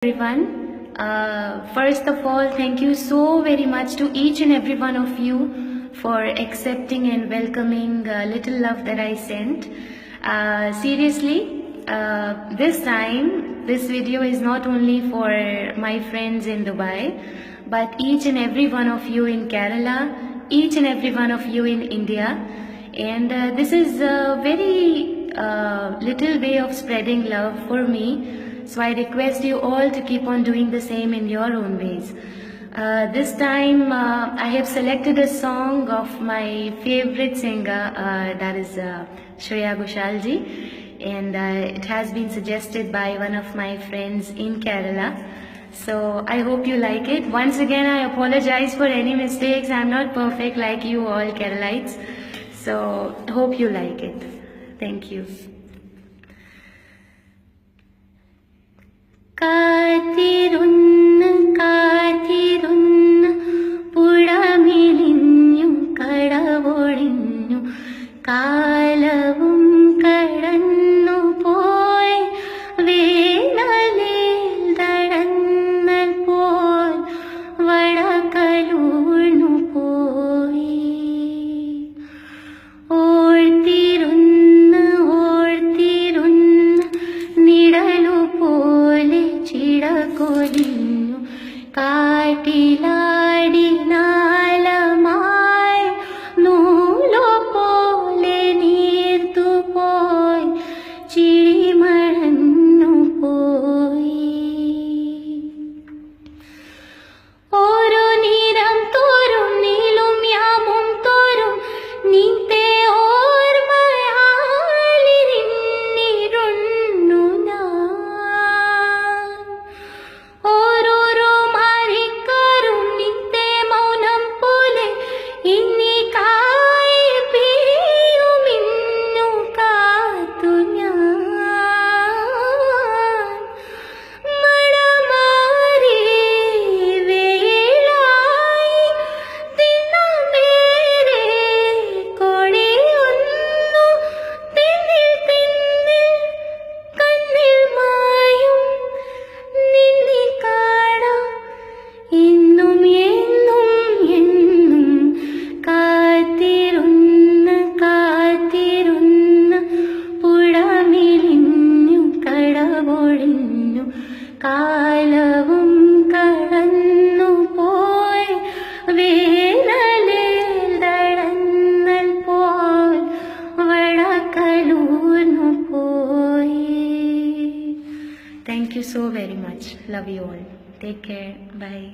Everyone, first of all, thank you so very much to each and every one of you for accepting and welcoming little love that I sent. Seriously, this time, this video is not only for my friends in Dubai, but each and every one of you in Kerala, each and every one of you in India. And this is a very little way of spreading love for me. So I request you all to keep on doing the same in your own ways. This time I have selected a song of my favorite singer, that is Shreya Ghoshal ji, and it has been suggested by one of my friends in Kerala. So I hope you like it. Once again, I apologize for any mistakes. I'm not perfect like you all Keralites. So hope you like it. Thank you. കാത്തിരുന്ന് കാത്തിരുന്ന് പുഴമിലിഞ്ഞു കടവൊഴിഞ്ഞു കാലവും കടന്നു പോയി വേനലിൽ തടന്നൽ പോൽ വടകലൂർന്നു പോയി ഓർത്തിരുന്ന് ഓർത്തിരുന്ന് നിഴലു പോലെ ചിടകൊലിഞ്ഞു കാട്ടിലാടി നാളമായി നൂലു പോലെ നീർത്തുപോയി ചിരിമറന്നു പോയി ഓരോ നിരം തോറും നീലും യാമും തോറും നിന്റെ ഓർമ്മയാലിരുന്നിരുന്നു ഞാൻ ഓരോരോ മാറിക്കാറും നിന്റെ മൗനം പോലെ ഇന്നി കായി പിരിയുമിന്നു കാത്തു ഞാൻ മഴമാറി വേളായി തിന്നമേറെ കൊടിയൊന്നു തെന്നിൽ തെന്നിൽ കണ്ണിൽ മായും നിന്നെ കാണാം ഇന്നും എന്നും എന്നും കാത്തിരുന്ന് കാത്തിരുന്ന് പുഴമിലിഞ്ഞു കടവൊഴിഞ്ഞു കാലവും കടന്നു പോയി വേനലിൽ തടന്നൽ പോൽ വടകലൂർന്നു പോയി. Thank you so very much. Love you all. Take care. Bye.